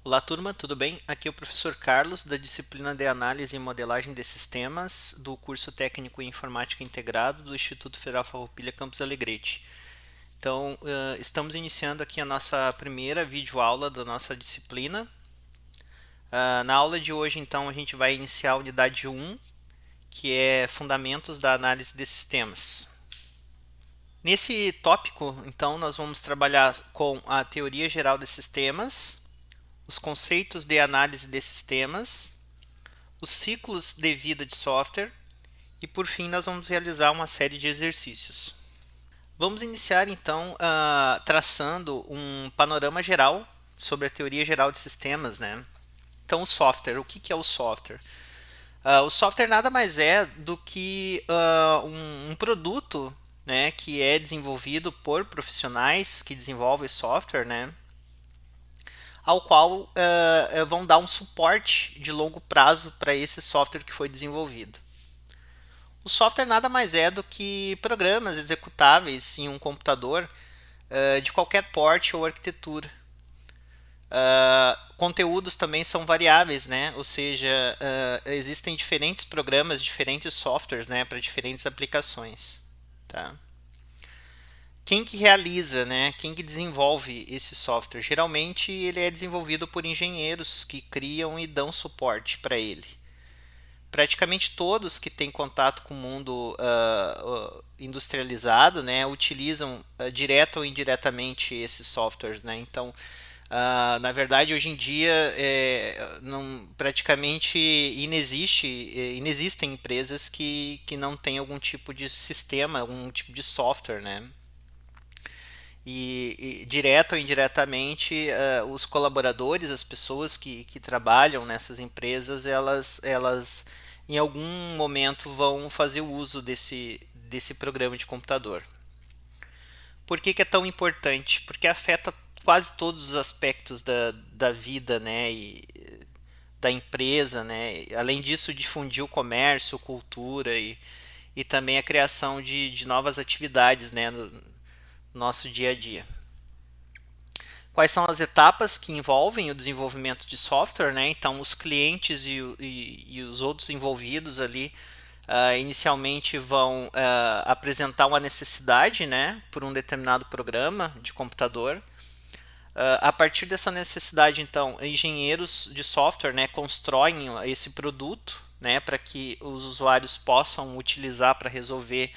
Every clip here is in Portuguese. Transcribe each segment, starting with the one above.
Olá, turma, tudo bem? Aqui é o professor Carlos, da disciplina de Análise e Modelagem de Sistemas, do curso Técnico em Informática Integrado do Instituto Federal Farroupilha Campus Alegrete. Então, estamos iniciando aqui a nossa primeira videoaula da nossa disciplina. Na aula de hoje, então, a gente vai iniciar a unidade 1, que é Fundamentos da Análise de Sistemas. Nesse tópico, então, nós vamos trabalhar com a teoria geral de sistemas, os conceitos de análise de sistemas, os ciclos de vida de software e, por fim, nós vamos realizar uma série de exercícios. Vamos iniciar então traçando um panorama geral sobre a teoria geral de sistemas, né? Então, o software, o que é o software? O software nada mais é do que um produto, né, que é desenvolvido por profissionais que desenvolvem software, né, ao qual vão dar um suporte de longo prazo para esse software que foi desenvolvido. O software nada mais é do que programas executáveis em um computador de qualquer porte ou arquitetura. Conteúdos também são variáveis, né? Ou seja, existem diferentes programas, diferentes softwares, né, para diferentes aplicações. Tá? Quem que realiza, né? Quem que desenvolve esse software? Geralmente ele é desenvolvido por engenheiros que criam e dão suporte para ele. Praticamente todos que têm contato com o mundo industrializado, né, utilizam direta ou indiretamente esses softwares, né? Então, na verdade, hoje em dia, praticamente inexistem empresas que não têm algum tipo de sistema, algum tipo de software, né? E direto ou indiretamente, os colaboradores, as pessoas que trabalham nessas empresas, elas em algum momento vão fazer o uso desse programa de computador. Por que é tão importante? Porque afeta quase todos os aspectos da vida, né, e da empresa, né? Além disso, difundir o comércio, cultura e também a criação de novas atividades, né, no nosso dia a dia. Quais são as etapas que envolvem o desenvolvimento de software, né? Então, os clientes e os outros envolvidos ali inicialmente vão apresentar uma necessidade, né, por um determinado programa de computador. A partir dessa necessidade, então, engenheiros de software, né, constroem esse produto, né, para que os usuários possam utilizar para resolver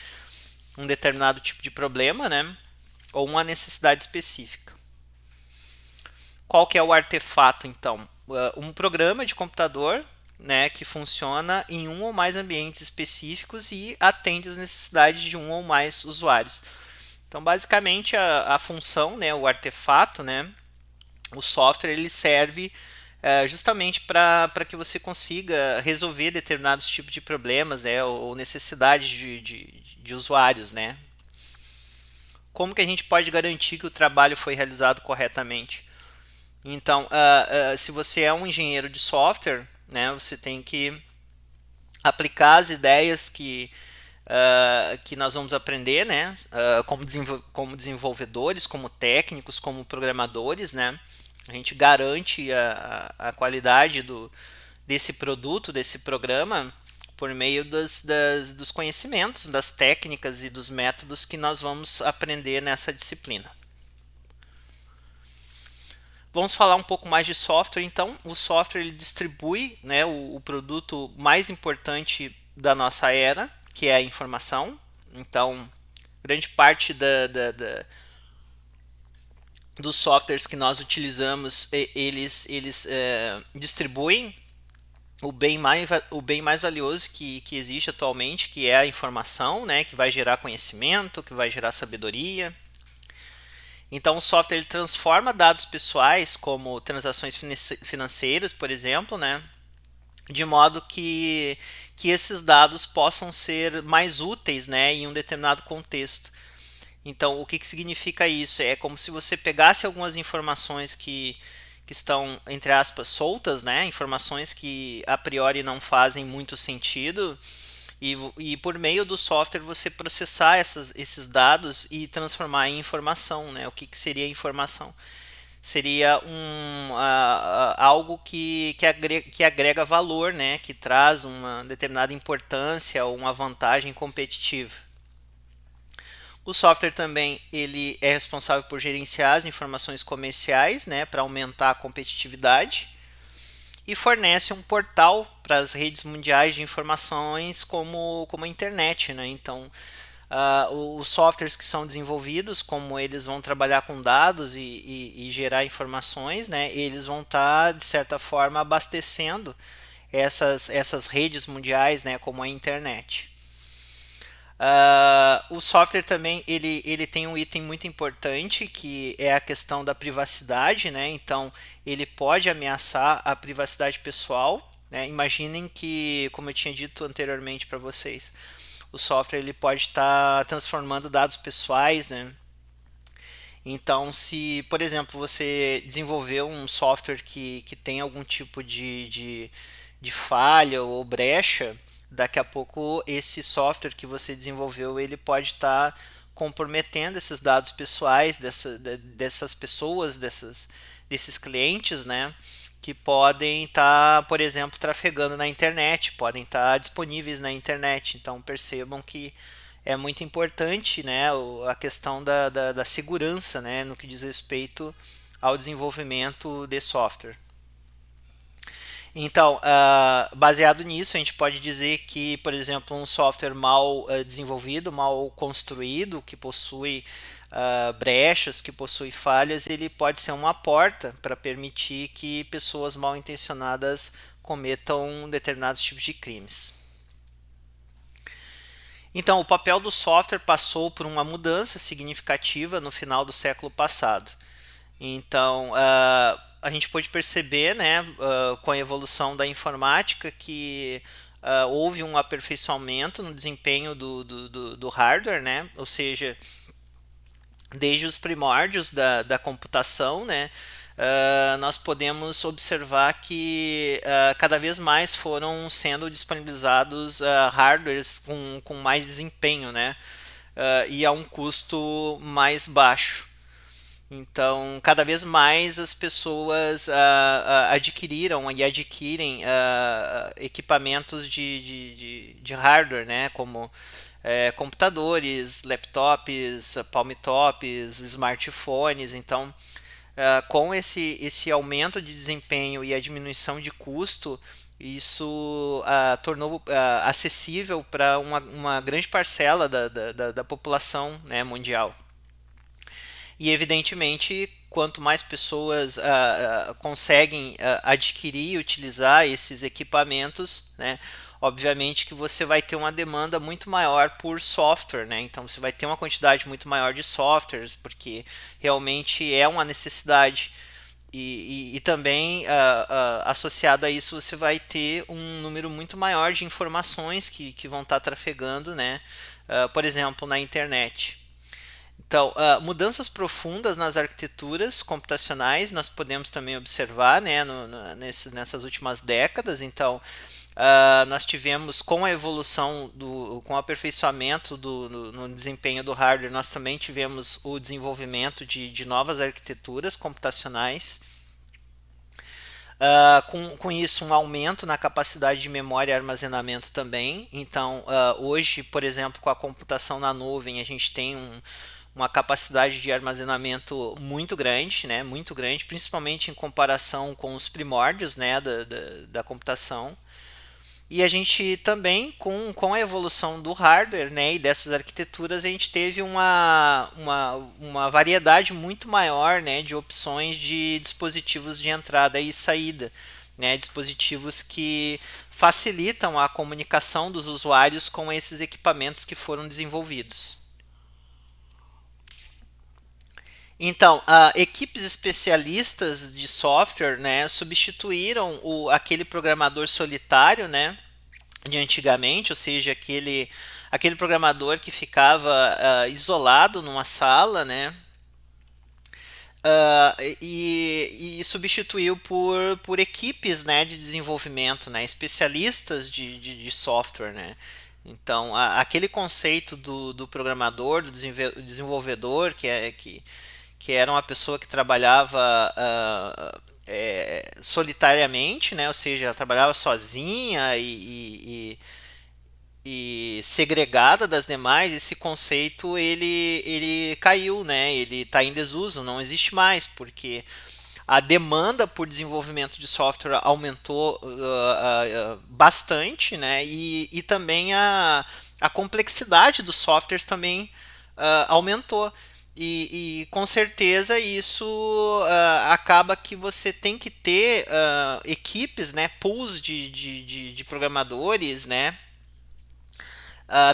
um determinado tipo de problema, né, ou uma necessidade específica. Qual que é o artefato, então? Um programa de computador, né, que funciona em um ou mais ambientes específicos e atende às necessidades de um ou mais usuários. Então, basicamente, a função, né, o artefato, né, o software, ele serve justamente para que você consiga resolver determinados tipos de problemas, né, ou necessidades de usuários, né. Como que a gente pode garantir que o trabalho foi realizado corretamente? Então, se você é um engenheiro de software, né, você tem que aplicar as ideias que nós vamos aprender, né, como desenvolvedores, como técnicos, como programadores, né. A gente garante a qualidade desse produto, desse programa, por meio dos conhecimentos, das técnicas e dos métodos que nós vamos aprender nessa disciplina. Vamos falar um pouco mais de software. Então, o software ele distribui, né, o produto mais importante da nossa era, que é a informação. Então, grande parte dos softwares que nós utilizamos, eles distribuem o bem mais valioso que existe atualmente, que é a informação, né, que vai gerar conhecimento, que vai gerar sabedoria. Então, o software ele transforma dados pessoais, como transações financeiras, por exemplo, né, de modo que esses dados possam ser mais úteis, né, em um determinado contexto. Então, o que significa isso? É como se você pegasse algumas informações que estão, entre aspas, soltas, né, informações que a priori não fazem muito sentido, e por meio do software você processar esses dados e transformar em informação, né? O que seria informação? seria algo que agrega valor, né? Que traz uma determinada importância ou uma vantagem competitiva. O software também ele é responsável por gerenciar as informações comerciais, né, para aumentar a competitividade, e fornece um portal para as redes mundiais de informações como a internet, né? Então, os softwares que são desenvolvidos, como eles vão trabalhar com dados e gerar informações, né? Eles vão estar, de certa forma, abastecendo essas redes mundiais, né? Como a internet. O software também ele tem um item muito importante que é a questão da privacidade, né? Então ele pode ameaçar a privacidade pessoal, né? Imaginem que, como eu tinha dito anteriormente para vocês, o software ele pode estar transformando dados pessoais, né? Então, se, por exemplo, você desenvolveu um software que tem algum tipo de falha ou brecha, daqui a pouco esse software que você desenvolveu ele pode estar comprometendo esses dados pessoais dessas pessoas, desses clientes, né? Que podem estar, por exemplo, trafegando na internet, podem estar disponíveis na internet. Então percebam que é muito importante, né, a questão da segurança, né, no que diz respeito ao desenvolvimento de software. Então, baseado nisso, a gente pode dizer que, por exemplo, um software mal desenvolvido, mal construído, que possui brechas, que possui falhas, ele pode ser uma porta para permitir que pessoas mal intencionadas cometam determinados tipos de crimes. Então, o papel do software passou por uma mudança significativa no final do século passado. Então, a gente pôde perceber, né, com a evolução da informática, que houve um aperfeiçoamento no desempenho do hardware, né? Ou seja, desde os primórdios da computação, né? Nós podemos observar que cada vez mais foram sendo disponibilizados hardwares com mais desempenho, né? E a um custo mais baixo. Então, cada vez mais as pessoas adquiriram e adquirem equipamentos de hardware, né? Como computadores, laptops, palmitops, smartphones. Então, com esse aumento de desempenho e a diminuição de custo, isso tornou acessível para uma grande parcela da população, né, mundial. E evidentemente, quanto mais pessoas conseguem adquirir e utilizar esses equipamentos, né, obviamente que você vai ter uma demanda muito maior por software, né? Então você vai ter uma quantidade muito maior de softwares, porque realmente é uma necessidade. E também associado a isso você vai ter um número muito maior de informações que vão estar trafegando, né? Por exemplo, na internet. Então, mudanças profundas nas arquiteturas computacionais nós podemos também observar, né, nessas últimas décadas. Então, nós tivemos com a evolução, com o aperfeiçoamento no desempenho do hardware, nós também tivemos o desenvolvimento de novas arquiteturas computacionais. Com isso, um aumento na capacidade de memória e armazenamento também. Então, hoje, por exemplo, com a computação na nuvem, a gente tem uma capacidade de armazenamento muito grande, né? Muito grande, principalmente em comparação com os primórdios, né? Da computação. E a gente também, com a evolução do hardware, né, e dessas arquiteturas, a gente teve uma variedade muito maior, né, de opções de dispositivos de entrada e saída, né, dispositivos que facilitam a comunicação dos usuários com esses equipamentos que foram desenvolvidos. Então, equipes especialistas de software, né, substituíram aquele programador solitário, né, de antigamente, ou seja, aquele programador que ficava isolado numa sala, né, e substituiu por equipes, né, de desenvolvimento, né, especialistas de software, né. Então, aquele conceito do programador, do desenvolvedor, que que era uma pessoa que trabalhava solitariamente, né? Ou seja, ela trabalhava sozinha e segregada das demais. Esse conceito ele caiu, né? Ele está em desuso, não existe mais, porque a demanda por desenvolvimento de software aumentou bastante, né? E também a complexidade dos softwares também aumentou. E com certeza isso acaba que você tem que ter equipes, né, pools de programadores, né,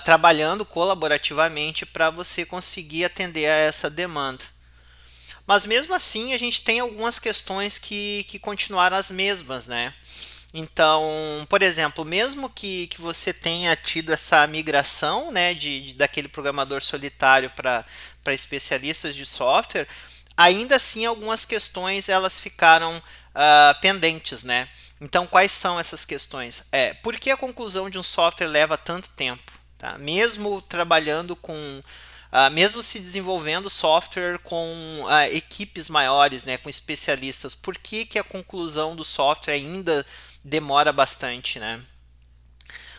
trabalhando colaborativamente para você conseguir atender a essa demanda. Mas mesmo assim, a gente tem algumas questões que continuaram as mesmas, né? Então, por exemplo, mesmo que você tenha tido essa migração, né, daquele programador solitário para especialistas de software, ainda assim algumas questões elas ficaram pendentes, né? Então, quais são essas questões? Por que a conclusão de um software leva tanto tempo? Tá? Mesmo trabalhando com mesmo se desenvolvendo software com equipes maiores, né, com especialistas, por que a conclusão do software ainda demora bastante, né?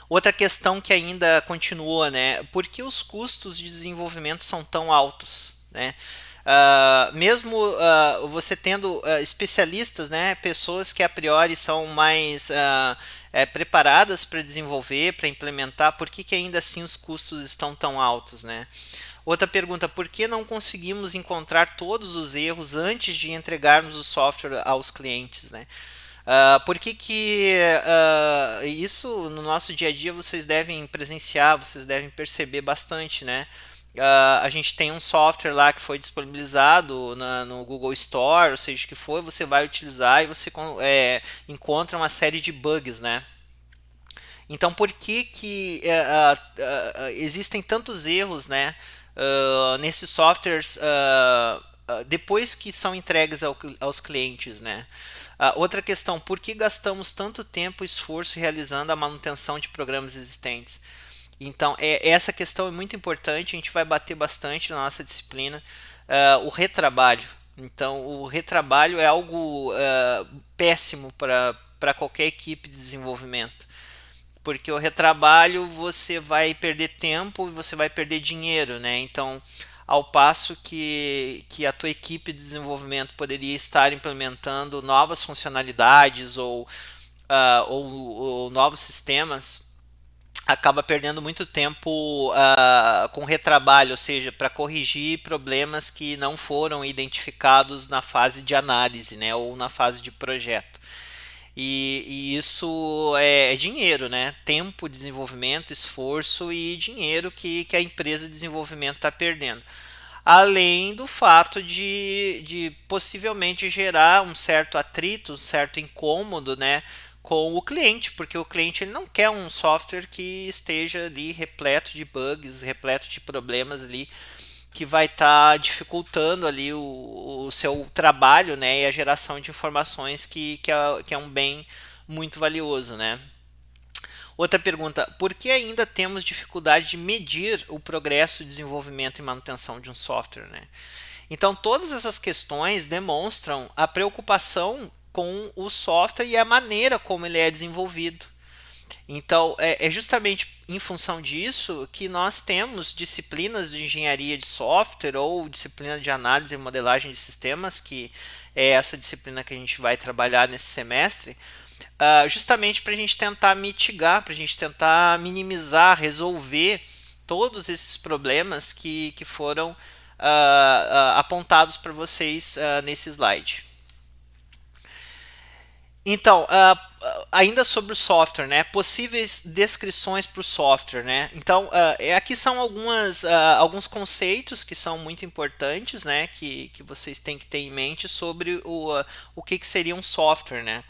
Outra questão que ainda continua, né? Por que os custos de desenvolvimento são tão altos, né? Mesmo você tendo especialistas, né, pessoas que a priori são mais preparadas para desenvolver, para implementar, por que ainda assim os custos estão tão altos, né? Outra pergunta, por que não conseguimos encontrar todos os erros antes de entregarmos o software aos clientes, né? Por que isso no nosso dia a dia vocês devem presenciar, vocês devem perceber bastante, né? A gente tem um software lá que foi disponibilizado no Google Store, ou seja, que foi, você vai utilizar e você encontra uma série de bugs, né? Então, por que existem tantos erros, né, nesses softwares depois que são entregues aos clientes, né? Outra questão, por que gastamos tanto tempo e esforço realizando a manutenção de programas existentes? Então, essa questão é muito importante, a gente vai bater bastante na nossa disciplina. O retrabalho. Então, o retrabalho é algo péssimo para qualquer equipe de desenvolvimento. Porque o retrabalho você vai perder tempo e você vai perder dinheiro, né? Então, ao passo que a tua equipe de desenvolvimento poderia estar implementando novas funcionalidades ou novos sistemas, acaba perdendo muito tempo com retrabalho, ou seja, para corrigir problemas que não foram identificados na fase de análise, né, ou na fase de projeto. E isso é dinheiro, né? Tempo de desenvolvimento, esforço e dinheiro que a empresa de desenvolvimento está perdendo. Além do fato de possivelmente gerar um certo atrito, um certo incômodo, né, com o cliente, porque o cliente ele não quer um software que esteja ali repleto de bugs, repleto de problemas ali que vai estar dificultando ali o seu trabalho, né, e a geração de informações que é um bem muito valioso, né? Outra pergunta, por que ainda temos dificuldade de medir o progresso, desenvolvimento e manutenção de um software, né? Então, todas essas questões demonstram a preocupação com o software e a maneira como ele é desenvolvido. Então, é justamente em função disso que nós temos disciplinas de engenharia de software ou disciplina de análise e modelagem de sistemas, que é essa disciplina que a gente vai trabalhar nesse semestre, justamente para a gente tentar mitigar, para a gente tentar minimizar, resolver todos esses problemas que foram apontados para vocês nesse slide. Então, ainda sobre o software, né? Possíveis descrições para o software, né? Então, aqui são alguns conceitos que são muito importantes, né? Que vocês têm que ter em mente sobre o que seria um software, né?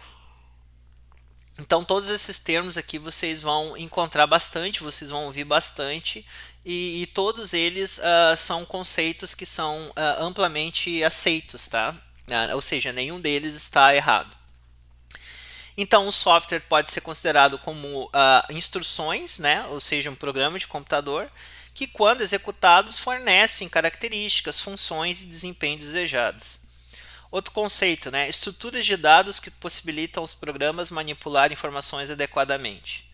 Então, todos esses termos aqui vocês vão encontrar bastante, vocês vão ouvir bastante, e todos eles são conceitos que são amplamente aceitos, tá? Ou seja, nenhum deles está errado. Então, o software pode ser considerado como instruções, né? Ou seja, um programa de computador que, quando executados, fornecem características, funções e desempenho desejados. Outro conceito, né? Estruturas de dados que possibilitam os programas manipular informações adequadamente.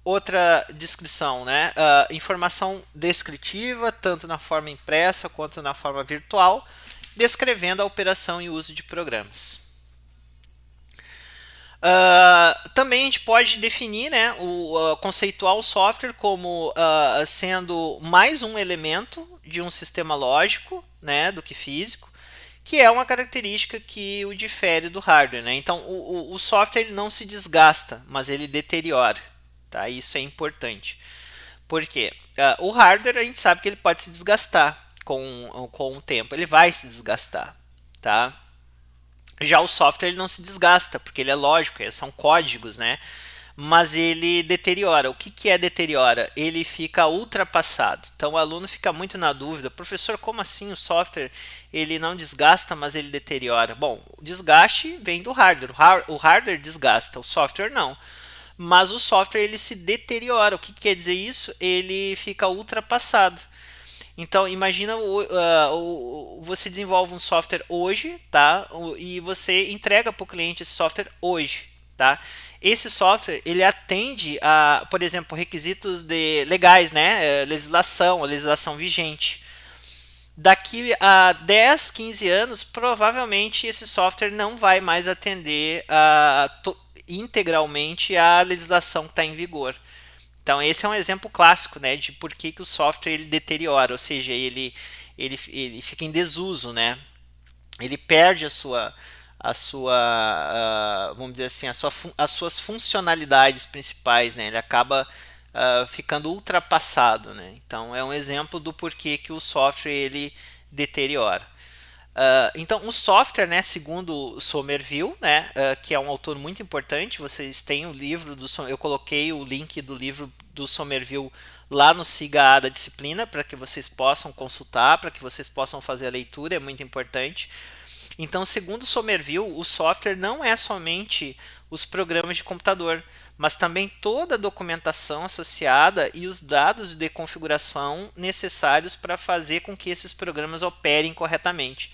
Outra descrição, né? Informação descritiva, tanto na forma impressa quanto na forma virtual, descrevendo a operação e uso de programas. Também a gente pode definir, né, conceituar o software como sendo mais um elemento de um sistema lógico, né, do que físico, que é uma característica que o difere do hardware, né? Então, o software ele não se desgasta, mas ele deteriora. Tá? Isso é importante. Por quê? O hardware a gente sabe que ele pode se desgastar com o tempo. Ele vai se desgastar. Tá? Já o software ele não se desgasta, porque ele é lógico, são códigos, né? Mas ele deteriora. O que é deteriora? Ele fica ultrapassado. Então o aluno fica muito na dúvida, professor, como assim o software ele não desgasta, mas ele deteriora? Bom, o desgaste vem do hardware. O hardware desgasta, o software não. Mas o software ele se deteriora. O que quer dizer isso? Ele fica ultrapassado. Então, imagina você desenvolve um software hoje, tá? E você entrega para o cliente esse software hoje, tá? Esse software ele atende a, por exemplo, requisitos legais, né? Legislação vigente. Daqui a 10, 15 anos, provavelmente esse software não vai mais atender integralmente a legislação que está em vigor. Então esse é um exemplo clássico, né, de por que o software ele deteriora, ou seja, ele fica em desuso, né? Ele perde vamos dizer assim, as suas funcionalidades principais, né? Ele acaba ficando ultrapassado, né? Então é um exemplo do porquê que o software ele deteriora. Então, o software, né, segundo Somerville, né, que é um autor muito importante, vocês têm o livro eu coloquei o link do livro do Somerville lá no Siga A da disciplina, para que vocês possam consultar, para que vocês possam fazer a leitura, é muito importante. Então, segundo Somerville, o software não é somente os programas de computador, mas também toda a documentação associada e os dados de configuração necessários para fazer com que esses programas operem corretamente.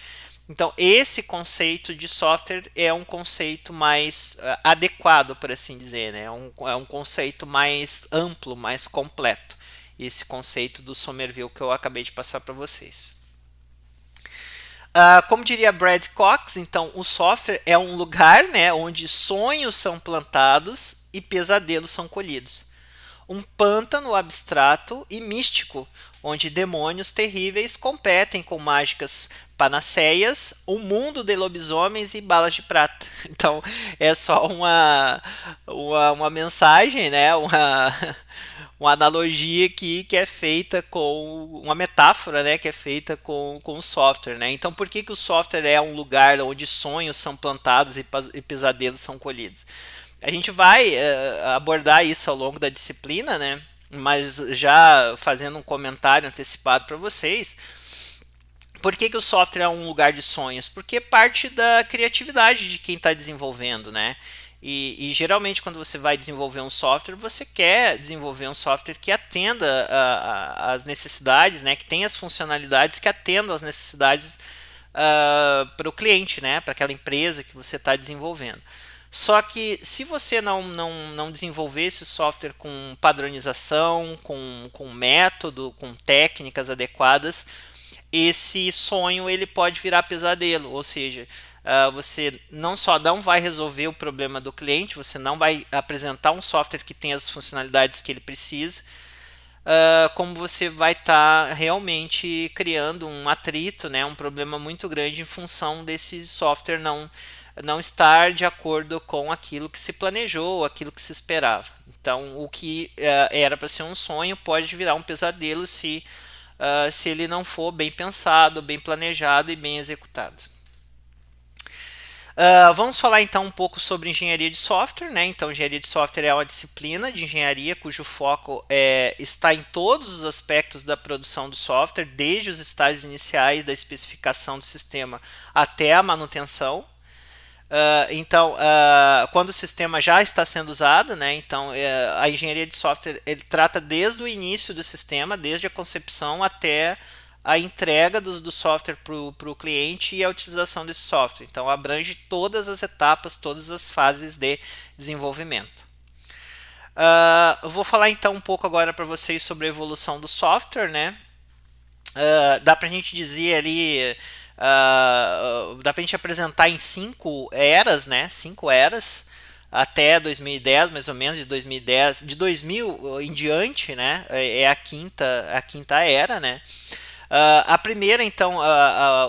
Então, esse conceito de software é um conceito mais adequado, por assim dizer, né? É um conceito mais amplo, mais completo. Esse conceito do Somerville que eu acabei de passar para vocês. Como diria Brad Cox, então o software é um lugar, né, onde sonhos são plantados e pesadelos são colhidos. Um pântano abstrato e místico, onde demônios terríveis competem com mágicas panaceias, um mundo de lobisomens e balas de prata. Então é só uma mensagem, né, uma analogia aqui que é feita com uma metáfora, né, que é feita com o software, né? Então, por que o software é um lugar onde sonhos são plantados e pesadelos são colhidos? A gente vai abordar isso ao longo da disciplina, né? Mas já fazendo um comentário antecipado para vocês, por que o software é um lugar de sonhos? Porque parte da criatividade de quem está desenvolvendo, né? E geralmente quando você vai desenvolver um software, você quer desenvolver um software que atenda às necessidades, né? Que tenha as funcionalidades que atendam às necessidades para o cliente, né? Para aquela empresa que você está desenvolvendo. Só que se você não desenvolver esse software com padronização, com método, com técnicas adequadas, esse sonho ele pode virar pesadelo, ou seja, você não só não vai resolver o problema do cliente, você não vai apresentar um software que tenha as funcionalidades que ele precisa, como você vai estar realmente criando um atrito, né, um problema muito grande em função desse software não estar de acordo com aquilo que se planejou, aquilo que se esperava. Então, o que era para ser um sonho pode virar um pesadelo se ele não for bem pensado, bem planejado e bem executado. Vamos falar então um pouco sobre engenharia de software, né? Então, engenharia de software é uma disciplina de engenharia cujo foco está em todos os aspectos da produção do software, desde os estágios iniciais da especificação do sistema até a manutenção. Então, quando o sistema já está sendo usado, né, então a engenharia de software ele trata desde o início do sistema, desde a concepção até a entrega do software para o cliente e a utilização desse software. Então, abrange todas as etapas, todas as fases de desenvolvimento. Eu vou falar então um pouco agora para vocês sobre a evolução do software, né? Dá para a gente dizer ali, dá para a gente apresentar em 5 eras, né? 5 eras até 2010, mais ou menos, de 2010, de 2000 em diante, né? É a quinta era, né? A primeira, então,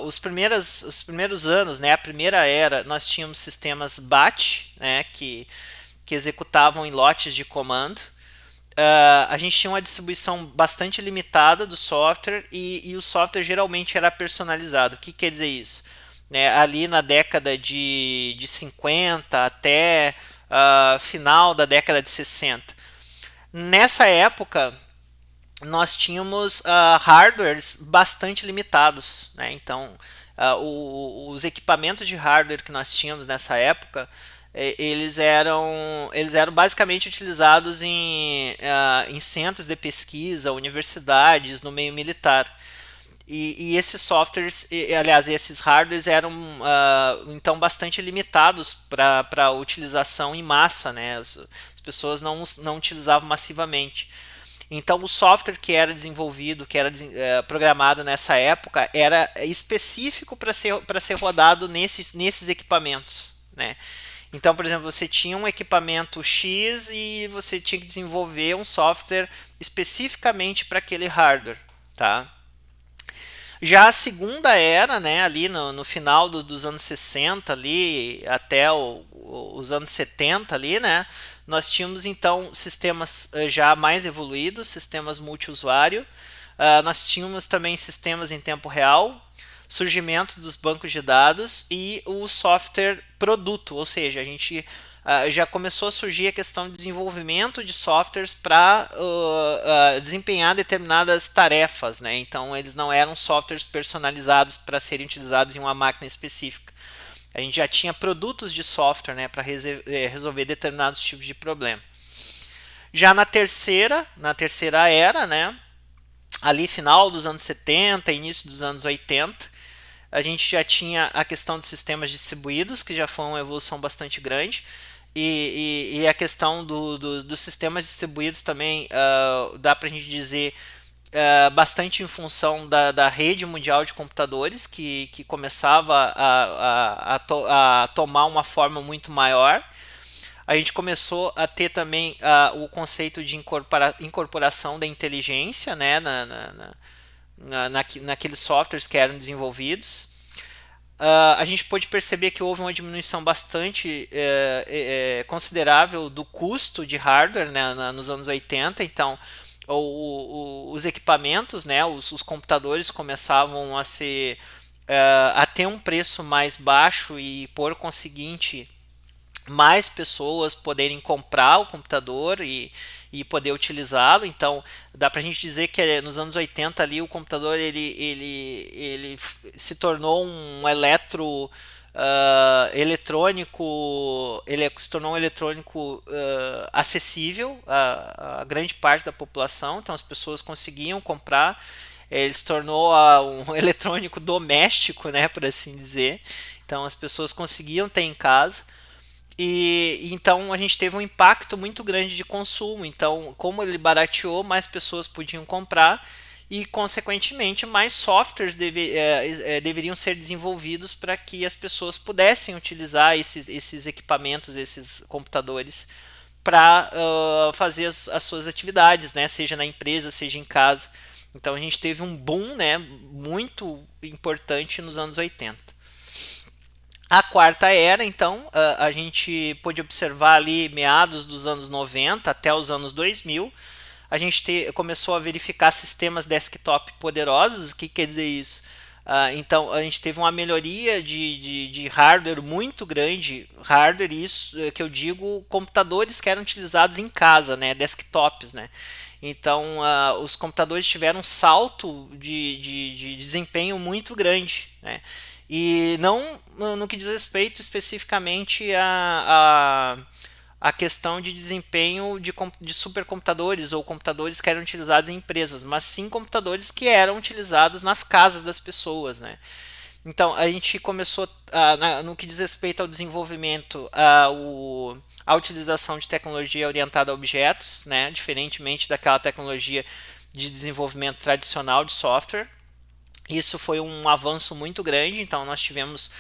os primeiros anos, né? A primeira era, nós tínhamos sistemas batch, né? Que executavam em lotes de comando. A gente tinha uma distribuição bastante limitada do software e o software geralmente era personalizado. O que quer dizer isso? Né, ali na década de 50 até final da década de 60. Nessa época, nós tínhamos hardwares bastante limitados. Né? Então, os equipamentos de hardware que nós tínhamos nessa época eles eram basicamente utilizados em centros de pesquisa, universidades, no meio militar. E esses softwares, aliás, esses hardwares eram então bastante limitados para utilização em massa, né? As pessoas não utilizavam massivamente. Então, o software que era desenvolvido, que era programado nessa época, era específico para ser rodado nesses equipamentos, né? Então, por exemplo, você tinha um equipamento X e você tinha que desenvolver um software especificamente para aquele hardware, tá? Já a segunda era, né, ali no final dos anos 60 ali até os anos 70 ali, né, nós tínhamos então sistemas já mais evoluídos, sistemas multiusuário. Nós tínhamos também sistemas em tempo real, surgimento dos bancos de dados e o software produto, ou seja, a gente já começou a surgir a questão de desenvolvimento de softwares para desempenhar determinadas tarefas, né? Então eles não eram softwares personalizados para serem utilizados em uma máquina específica. A gente já tinha produtos de software, né, para resolver determinados tipos de problema. Já na terceira era, né, ali final dos anos 70, início dos anos 80, a gente já tinha a questão dos sistemas distribuídos, que já foi uma evolução bastante grande, e a questão dos sistemas distribuídos também dá para a gente dizer bastante em função da rede mundial de computadores, que começava a tomar uma forma muito maior. A gente começou a ter também o conceito de incorporação da inteligência, né, naqueles softwares que eram desenvolvidos. A gente pôde perceber que houve uma diminuição bastante considerável do custo de hardware, né, nos anos 80. Então, os equipamentos, né, os computadores começavam a ter um preço mais baixo e, por conseguinte, mais pessoas poderem comprar o computador e poder utilizá-lo. Então, dá para a gente dizer que nos anos 80 ali o computador ele se tornou um eletrônico, ele se tornou um eletrônico acessível a grande parte da população. Então, as pessoas conseguiam comprar. Ele se tornou um eletrônico doméstico, né, por assim dizer. Então, as pessoas conseguiam ter em casa. E então a gente teve um impacto muito grande de consumo. Então, como ele barateou, mais pessoas podiam comprar e, consequentemente, mais softwares deveriam ser desenvolvidos para que as pessoas pudessem utilizar esses equipamentos, esses computadores, para fazer as suas atividades, né? Seja na empresa, seja em casa. Então, a gente teve um boom, né, muito importante nos anos 80. A quarta era, então, a gente pôde observar ali meados dos anos 90 até os anos 2000, a gente começou a verificar sistemas desktop poderosos. O que quer dizer isso? Então, a gente teve uma melhoria de hardware muito grande, hardware, isso que eu digo, computadores que eram utilizados em casa, né, desktops, né. Então, os computadores tiveram um salto de desempenho muito grande, né. E não no que diz respeito especificamente a questão de desempenho de supercomputadores ou computadores que eram utilizados em empresas, mas sim computadores que eram utilizados nas casas das pessoas, né? Então, a gente começou, no que diz respeito ao desenvolvimento, a utilização de tecnologia orientada a objetos, né? Diferentemente daquela tecnologia de desenvolvimento tradicional de software. Isso foi um avanço muito grande, então nós tivemos,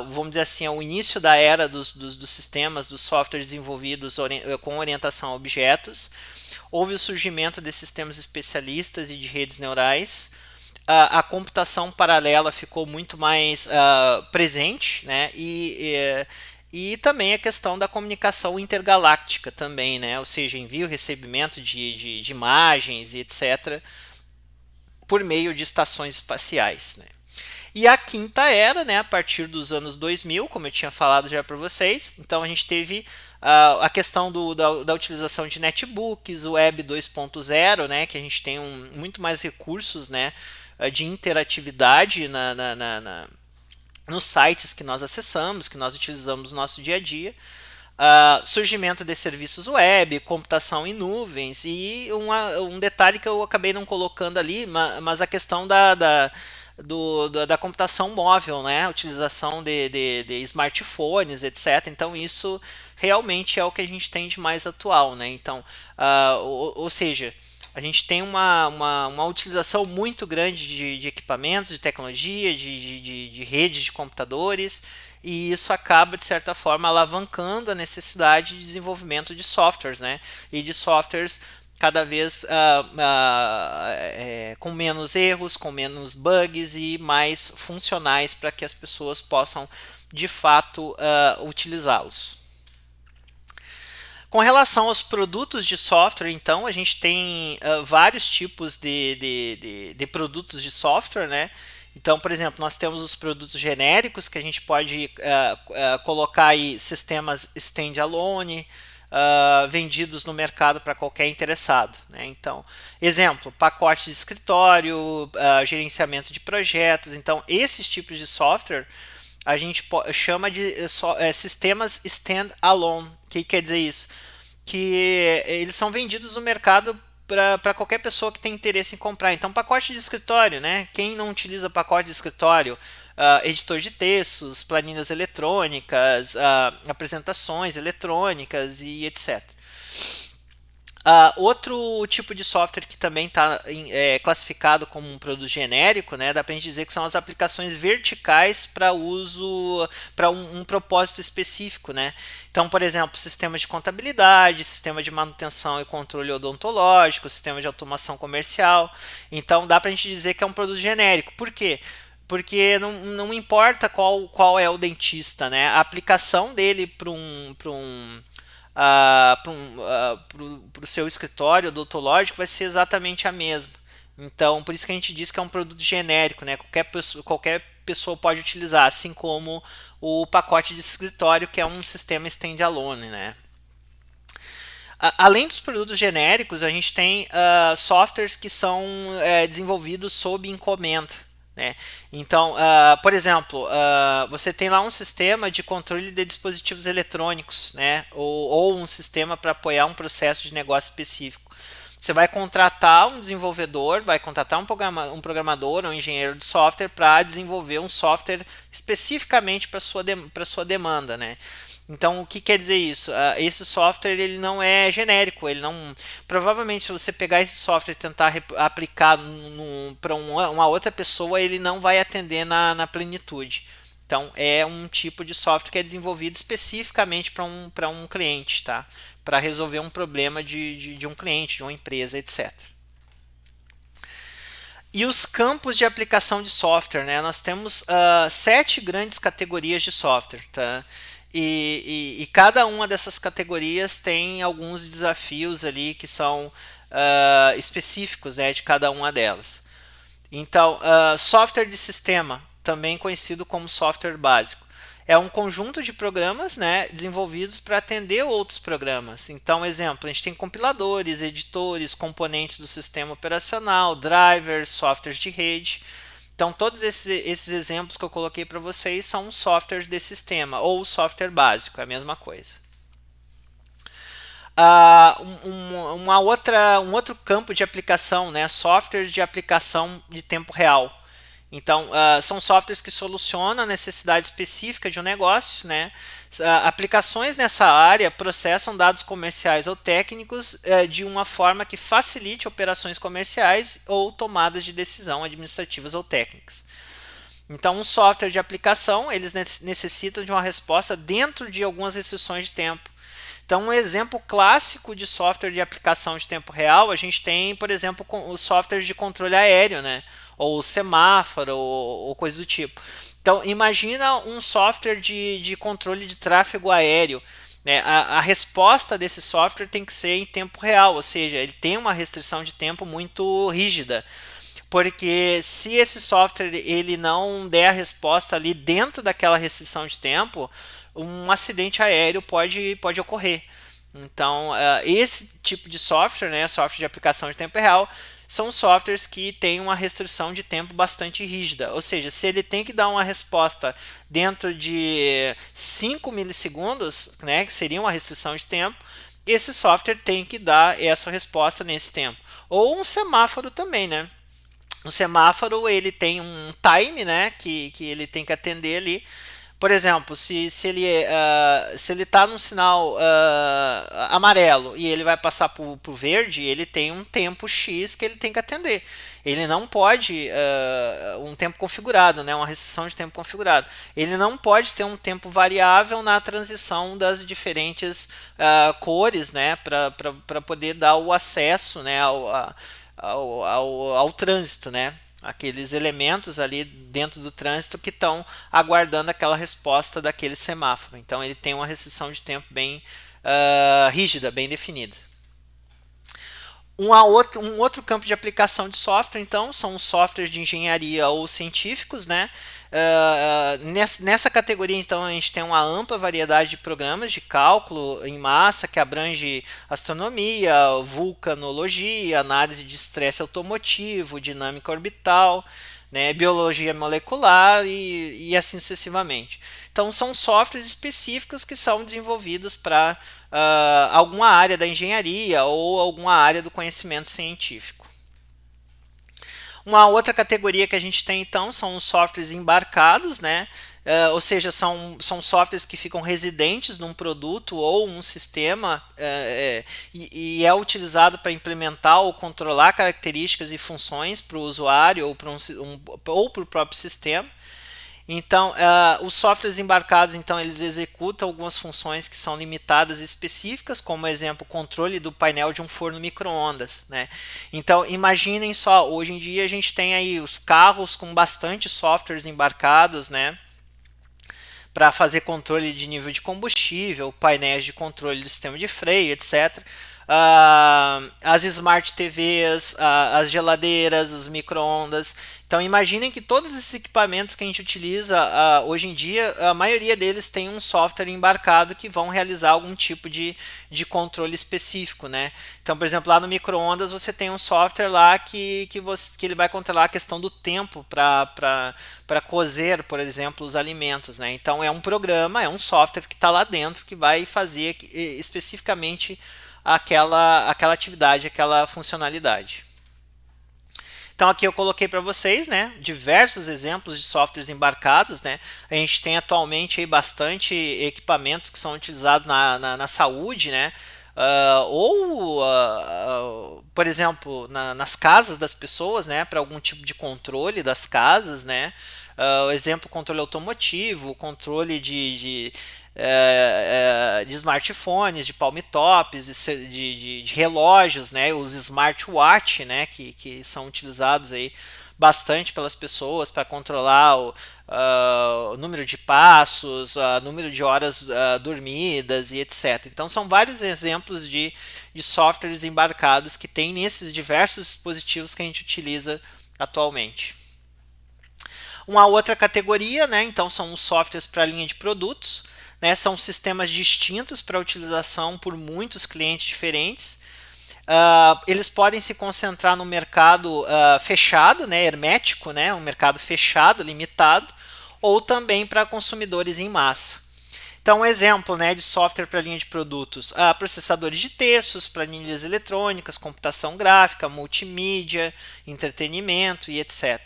vamos dizer assim, o início da era dos sistemas, dos softwares desenvolvidos com orientação a objetos. Houve o surgimento de sistemas especialistas e de redes neurais. A computação paralela ficou muito mais presente, né? E também a questão da comunicação intergaláctica também, né? Ou seja, envio e recebimento de imagens e etc., por meio de estações espaciais, né? E a quinta era, né, a partir dos anos 2000, como eu tinha falado já para vocês, então a gente teve a questão da utilização de netbooks, o Web 2.0, né, que a gente tem muito mais recursos, né, de interatividade nos sites que nós acessamos, que nós utilizamos no nosso dia a dia. Surgimento de serviços web, computação em nuvens e um detalhe que eu acabei não colocando ali, mas a questão da computação móvel, né? A utilização de smartphones, etc. Então isso realmente é o que a gente tem de mais atual, né? Então, ou seja, a gente tem uma utilização muito grande de equipamentos, de tecnologia, de redes de computadores, e isso acaba, de certa forma, alavancando a necessidade de desenvolvimento de softwares, né? E de softwares cada vez com menos erros, com menos bugs e mais funcionais para que as pessoas possam, de fato, utilizá-los. Com relação aos produtos de software, então, a gente tem vários tipos de produtos de software, né? Então, por exemplo, nós temos os produtos genéricos que a gente pode colocar aí sistemas standalone vendidos no mercado para qualquer interessado, né? Então, exemplo, pacote de escritório, gerenciamento de projetos. Então, esses tipos de software a gente chama de sistemas standalone. O que quer dizer isso? Que eles são vendidos no mercado para qualquer pessoa que tem interesse em comprar. Então, pacote de escritório, né? Quem não utiliza pacote de escritório? Editor de textos, planilhas eletrônicas, apresentações eletrônicas e etc. Outro tipo de software que também está classificado como um produto genérico, né, dá para a gente dizer que são as aplicações verticais para uso, para um propósito específico, né? Então, por exemplo, sistema de contabilidade, sistema de manutenção e controle odontológico, sistema de automação comercial. Então, dá para a gente dizer que é um produto genérico. Por quê? Porque não importa qual é o dentista, né? A aplicação dele para o seu escritório odontológico vai ser exatamente a mesma. Então, por isso que a gente diz que é um produto genérico, né? Qualquer pessoa pode utilizar, assim como o pacote de escritório, que é um sistema standalone, né? Além dos produtos genéricos, a gente tem softwares que são desenvolvidos sob encomenda, né? Então, por exemplo, você tem lá um sistema de controle de dispositivos eletrônicos, né? Ou um sistema para apoiar um processo de negócio específico. Você vai contratar um desenvolvedor, vai contratar um programador ou um engenheiro de software para desenvolver um software especificamente para sua demanda, né? Então, o que quer dizer isso? Esse software ele não é genérico, ele não. Provavelmente, se você pegar esse software e tentar aplicar para uma outra pessoa, ele não vai atender na plenitude. Então, é um tipo de software que é desenvolvido especificamente para um cliente, tá? Para resolver um problema de um cliente, de uma empresa, etc. E os campos de aplicação de software, né? Nós temos 7 grandes categorias de software, tá? E cada uma dessas categorias tem alguns desafios ali que são específicos, né, de cada uma delas. Então, software de sistema, também conhecido como software básico, é um conjunto de programas, né, desenvolvidos para atender outros programas. Então, exemplo, a gente tem compiladores, editores, componentes do sistema operacional, drivers, softwares de rede. Então, todos esses exemplos que eu coloquei para vocês são softwares de sistema ou software básico, é a mesma coisa. Um outro campo de aplicação, né? Softwares de aplicação de tempo real. Então, são softwares que solucionam a necessidade específica de um negócio, né? Aplicações nessa área processam dados comerciais ou técnicos de uma forma que facilite operações comerciais ou tomadas de decisão administrativas ou técnicas. Então, um software de aplicação, eles necessitam de uma resposta dentro de algumas restrições de tempo. Então, um exemplo clássico de software de aplicação de tempo real, a gente tem, por exemplo, os softwares de controle aéreo, né? Ou semáforo, ou coisa do tipo. Então, imagina um software de controle de tráfego aéreo. Né? A resposta desse software tem que ser em tempo real, ou seja, ele tem uma restrição de tempo muito rígida. Porque se esse software ele não der a resposta ali dentro daquela restrição de tempo, um acidente aéreo pode ocorrer. Então, esse tipo de software, né, software de aplicação de tempo real, são softwares que têm uma restrição de tempo bastante rígida. Ou seja, se ele tem que dar uma resposta dentro de 5 milissegundos, né, que seria uma restrição de tempo, esse software tem que dar essa resposta nesse tempo. Ou um semáforo também, né? O semáforo ele tem um time, né, que ele tem que atender ali. Por exemplo, se ele está num sinal amarelo e ele vai passar para o verde, ele tem um tempo X que ele tem que atender. Ele não pode, um tempo configurado, né, uma restrição de tempo configurado. Ele não pode ter um tempo variável na transição das diferentes cores, né, para poder dar o acesso, né, ao trânsito, né? Aqueles elementos ali dentro do trânsito que estão aguardando aquela resposta daquele semáforo. Então ele tem uma restrição de tempo bem rígida, bem definida. Um outro campo de aplicação de software, então, são os softwares de engenharia ou científicos, né? Nessa categoria, então, a gente tem uma ampla variedade de programas de cálculo em massa que abrange astronomia, vulcanologia, análise de estresse automotivo, dinâmica orbital, né, biologia molecular e assim sucessivamente. Então, são softwares específicos que são desenvolvidos para alguma área da engenharia ou alguma área do conhecimento científico. Uma outra categoria que a gente tem então são os softwares embarcados, né? Ou seja, são softwares que ficam residentes num produto ou um sistema e é utilizado para implementar ou controlar características e funções para o usuário ou para o próprio sistema. Então, os softwares embarcados, então, eles executam algumas funções que são limitadas e específicas, como, exemplo, o controle do painel de um forno micro-ondas, né? Então, imaginem só, hoje em dia a gente tem aí os carros com bastante softwares embarcados, né? Para fazer controle de nível de combustível, painéis de controle do sistema de freio, etc. As Smart TVs, as geladeiras, os micro-ondas. Então imaginem que todos esses equipamentos que a gente utiliza hoje em dia, a maioria deles tem um software embarcado que vão realizar algum tipo de controle específico, né? Então, por exemplo, lá no micro-ondas você tem um software lá que ele vai controlar a questão do tempo para cozer, por exemplo, os alimentos, né? Então é um programa, é um software que está lá dentro que vai fazer especificamente aquela atividade, aquela funcionalidade. Então aqui eu coloquei para vocês, né, diversos exemplos de softwares embarcados, né. A gente tem atualmente aí bastante equipamentos que são utilizados na saúde, né. Por exemplo, nas casas das pessoas, né, para algum tipo de controle das casas, né. Exemplo, controle automotivo, controle de smartphones, de palm tops, de relógios, né, os smartwatch, né, que são utilizados aí bastante pelas pessoas para controlar o número de passos, o número de horas dormidas e etc. Então são vários exemplos de softwares embarcados que tem nesses diversos dispositivos que a gente utiliza atualmente. Uma outra categoria, né, então são os softwares para a linha de produtos. Né, são sistemas distintos para utilização por muitos clientes diferentes. eles podem se concentrar no mercado fechado, né, hermético, né, um mercado fechado, limitado, ou também para consumidores em massa. Então, um exemplo, né, de software para linha de produtos: processadores de textos, planilhas eletrônicas, computação gráfica, multimídia, entretenimento e etc.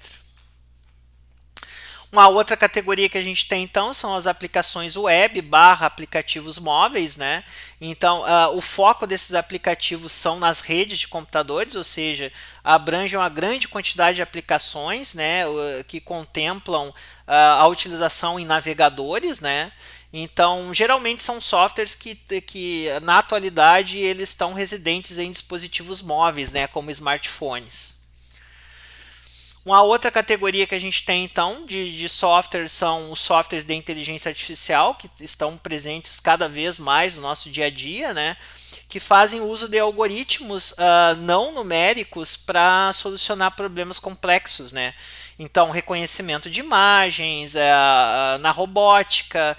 Uma outra categoria que a gente tem então são as aplicações web barra aplicativos móveis, né? Então, o foco desses aplicativos são nas redes de computadores, ou seja, abrangem uma grande quantidade de aplicações, né, que contemplam a utilização em navegadores, né? Então, geralmente são softwares que na atualidade eles estão residentes em dispositivos móveis, né, como smartphones. Uma outra categoria que a gente tem então de software são os softwares de inteligência artificial, que estão presentes cada vez mais no nosso dia a dia, né? Que fazem uso de algoritmos não numéricos para solucionar problemas complexos, né? Então, reconhecimento de imagens, na robótica,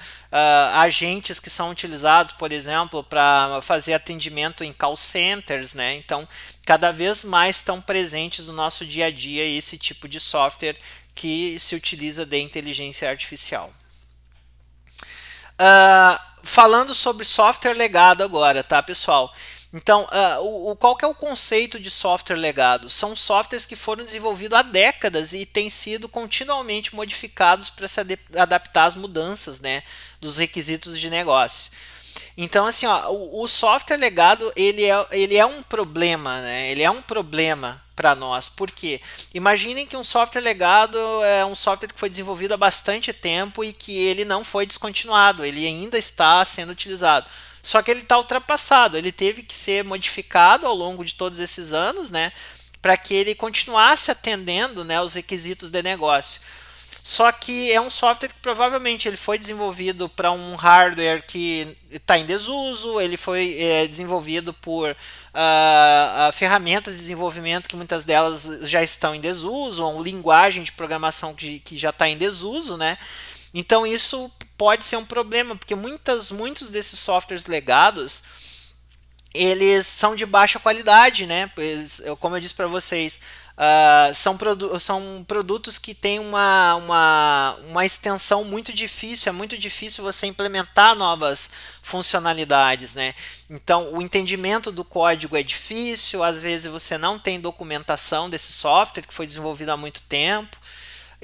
agentes que são utilizados, por exemplo, para fazer atendimento em call centers, né? Então, cada vez mais estão presentes no nosso dia a dia esse tipo de software que se utiliza de inteligência artificial. Falando sobre software legado agora, tá, pessoal? Então, qual que é o conceito de software legado? São softwares que foram desenvolvidos há décadas e têm sido continuamente modificados para se adaptar às mudanças, né, dos requisitos de negócio. Então, assim, ó, o software legado ele é um problema, né? Ele é um problema para nós. Por quê? Imaginem que um software legado é um software que foi desenvolvido há bastante tempo e que ele não foi descontinuado, ele ainda está sendo utilizado. Só que ele está ultrapassado, ele teve que ser modificado ao longo de todos esses anos, né, para que ele continuasse atendendo, né, os requisitos de negócio. Só que é um software que provavelmente ele foi desenvolvido para um hardware que está em desuso, ele foi desenvolvido por ferramentas de desenvolvimento que muitas delas já estão em desuso, ou linguagem de programação que já está em desuso, né? Então isso pode ser um problema, porque muitos desses softwares legados eles são de baixa qualidade, né? Pois, como eu disse para vocês, são produtos que têm uma extensão muito difícil, é muito difícil você implementar novas funcionalidades, né? Então, o entendimento do código é difícil, às vezes você não tem documentação desse software que foi desenvolvido há muito tempo.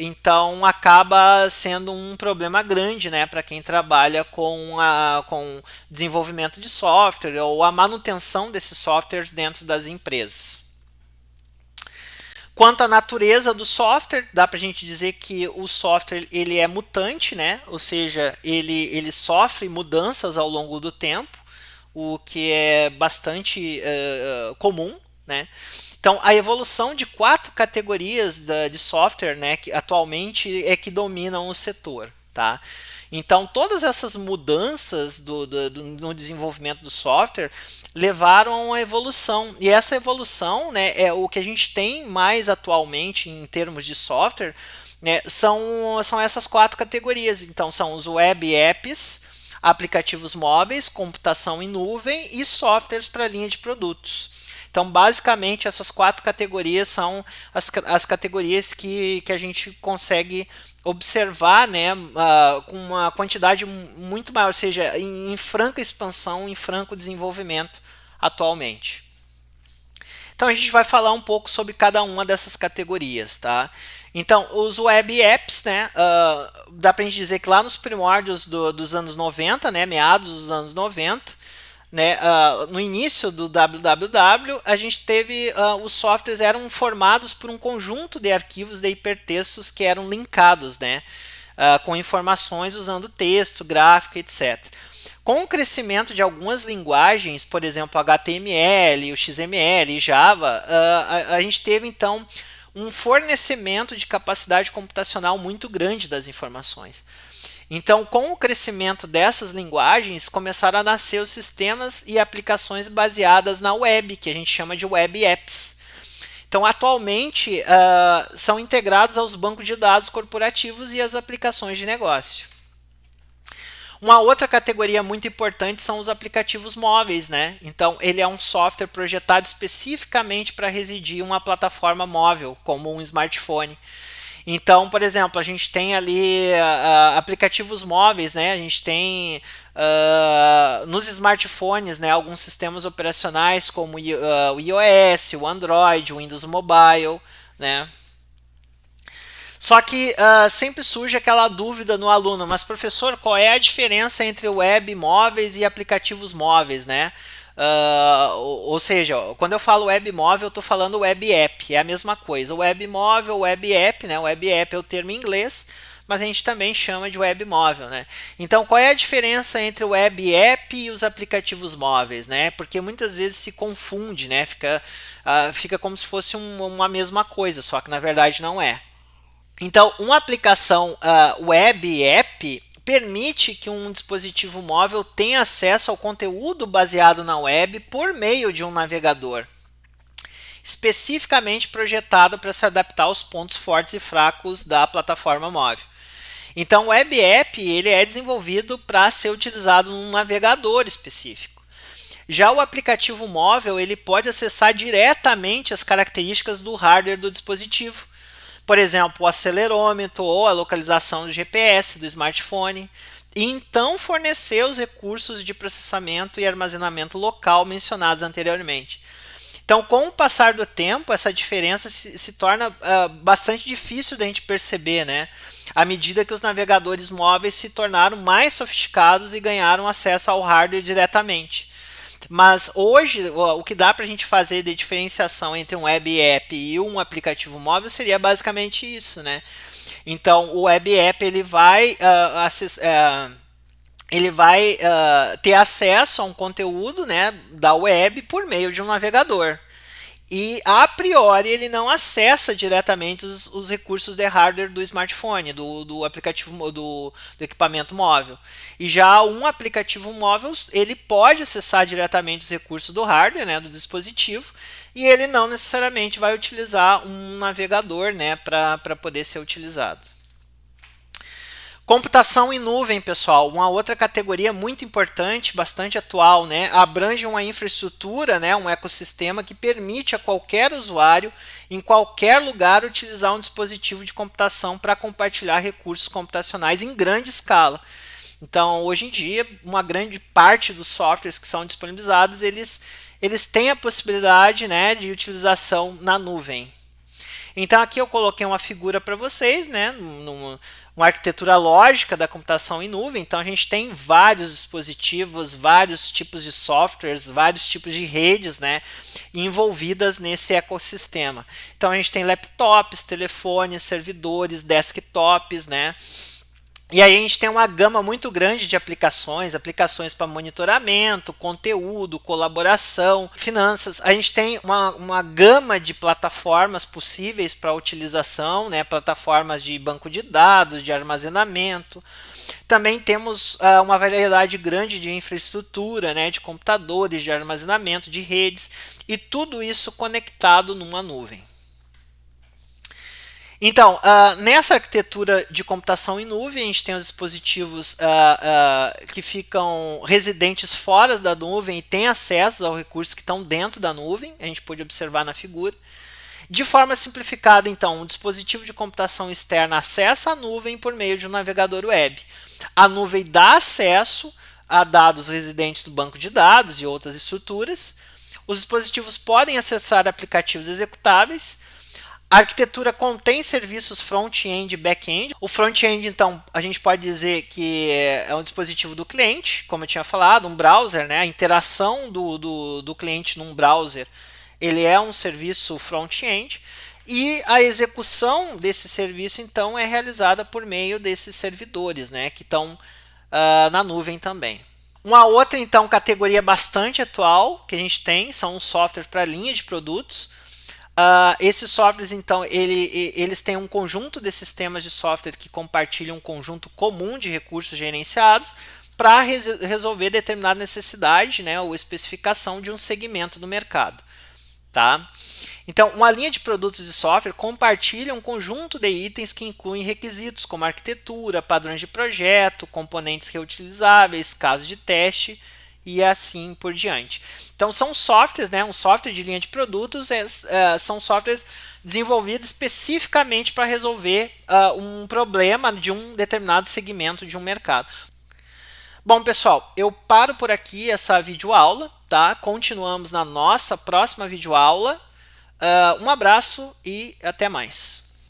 Então acaba sendo um problema grande, né, para quem trabalha com desenvolvimento de software ou a manutenção desses softwares dentro das empresas. Quanto à natureza do software, dá para a gente dizer que o software ele é mutante, né? Ou seja, ele sofre mudanças ao longo do tempo, o que é bastante comum, né? Então, a evolução de 4 categorias de software, né, que atualmente é que dominam o setor, tá? Então, todas essas mudanças no desenvolvimento do software levaram a uma evolução. E essa evolução, né, é o que a gente tem mais atualmente em termos de software, né, são essas 4 categorias. Então, são os web apps, aplicativos móveis, computação em nuvem e softwares para linha de produtos. Então, basicamente, essas 4 categorias são as categorias que a gente consegue observar, né, com uma quantidade muito maior, ou seja, em franca expansão, em franco desenvolvimento atualmente. Então, a gente vai falar um pouco sobre cada uma dessas categorias, tá? Então, os web apps, né, dá pra gente dizer que lá nos primórdios dos anos 90, né, meados dos anos 90, né, no início do www, a gente teve os softwares eram formados por um conjunto de arquivos de hipertextos que eram linkados, né, com informações usando texto, gráfico, etc. Com o crescimento de algumas linguagens, por exemplo, HTML, o XML e Java, a gente teve então um fornecimento de capacidade computacional muito grande das informações. Então, com o crescimento dessas linguagens, começaram a nascer os sistemas e aplicações baseadas na web, que a gente chama de web apps. Então, atualmente, são integrados aos bancos de dados corporativos e às aplicações de negócio. Uma outra categoria muito importante são os aplicativos móveis, né? Então, ele é um software projetado especificamente para residir em uma plataforma móvel, como um smartphone. Então, por exemplo, a gente tem ali aplicativos móveis, né? A gente tem nos smartphones, né, alguns sistemas operacionais como o iOS, o Android, o Windows Mobile, né? Só que sempre surge aquela dúvida no aluno, mas professor, qual é a diferença entre web móveis e aplicativos móveis, né? Ou seja, quando eu falo web móvel, eu estou falando web app, é a mesma coisa. Web móvel, web app, né? Web app é o termo em inglês, mas a gente também chama de web móvel, né? Então, qual é a diferença entre o web app e os aplicativos móveis, né? Porque muitas vezes se confunde, né? Fica como se fosse uma mesma coisa, só que na verdade não é. Então, uma aplicação web app permite que um dispositivo móvel tenha acesso ao conteúdo baseado na web por meio de um navegador, especificamente projetado para se adaptar aos pontos fortes e fracos da plataforma móvel. Então, o web app ele é desenvolvido para ser utilizado num navegador específico. Já o aplicativo móvel ele pode acessar diretamente as características do hardware do dispositivo, por exemplo, o acelerômetro ou a localização do GPS do smartphone, e então fornecer os recursos de processamento e armazenamento local mencionados anteriormente. Então, com o passar do tempo, essa diferença se torna bastante difícil da gente perceber, né? À medida que os navegadores móveis se tornaram mais sofisticados e ganharam acesso ao hardware diretamente. Mas hoje, o que dá para a gente fazer de diferenciação entre um web app e um aplicativo móvel seria basicamente isso, né? Então, o web app ele vai ter acesso a um conteúdo, né, da web por meio de um navegador. E a priori ele não acessa diretamente os recursos de hardware do smartphone, do aplicativo do equipamento móvel. E já um aplicativo móvel ele pode acessar diretamente os recursos do hardware, né, do dispositivo, e ele não necessariamente vai utilizar um navegador, né, para poder ser utilizado. Computação em nuvem, pessoal, uma outra categoria muito importante, bastante atual, né? Abrange uma infraestrutura, né? Um ecossistema que permite a qualquer usuário, em qualquer lugar, utilizar um dispositivo de computação para compartilhar recursos computacionais em grande escala. Então, hoje em dia, uma grande parte dos softwares que são disponibilizados, eles têm a possibilidade, né, de utilização na nuvem. Então aqui eu coloquei uma figura para vocês, né, uma arquitetura lógica da computação em nuvem. Então a gente tem vários dispositivos, vários tipos de softwares, vários tipos de redes, né, envolvidas nesse ecossistema. Então a gente tem laptops, telefones, servidores, desktops, né. E aí a gente tem uma gama muito grande de aplicações para monitoramento, conteúdo, colaboração, finanças. A gente tem uma gama de plataformas possíveis para utilização, né? Plataformas de banco de dados, de armazenamento. Também temos uma variedade grande de infraestrutura, né? De computadores, de armazenamento, de redes, e tudo isso conectado numa nuvem. Então, nessa arquitetura de computação em nuvem, a gente tem os dispositivos que ficam residentes fora da nuvem e têm acesso aos recursos que estão dentro da nuvem, a gente pode observar na figura. De forma simplificada, então, um dispositivo de computação externa acessa a nuvem por meio de um navegador web. A nuvem dá acesso a dados residentes do banco de dados e outras estruturas. Os dispositivos podem acessar aplicativos executáveis. A arquitetura contém serviços front-end e back-end. O front-end, então, a gente pode dizer que é um dispositivo do cliente, como eu tinha falado, um browser, né? A interação do cliente num browser, ele é um serviço front-end. E a execução desse serviço, então, é realizada por meio desses servidores, né? Que estão na nuvem também. Uma outra, então, categoria bastante atual que a gente tem são os softwares para linha de produtos. Esses softwares, então, eles têm um conjunto de sistemas de software que compartilham um conjunto comum de recursos gerenciados para resolver determinada necessidade, né, ou especificação de um segmento do mercado. Tá? Então, uma linha de produtos e software compartilha um conjunto de itens que incluem requisitos como arquitetura, padrões de projeto, componentes reutilizáveis, casos de teste e assim por diante. Então, são softwares, né? Um software de linha de produtos são softwares desenvolvidos especificamente para resolver um problema de um determinado segmento de um mercado. Bom, pessoal, eu paro por aqui essa videoaula, tá? Continuamos na nossa próxima videoaula. Um abraço e até mais.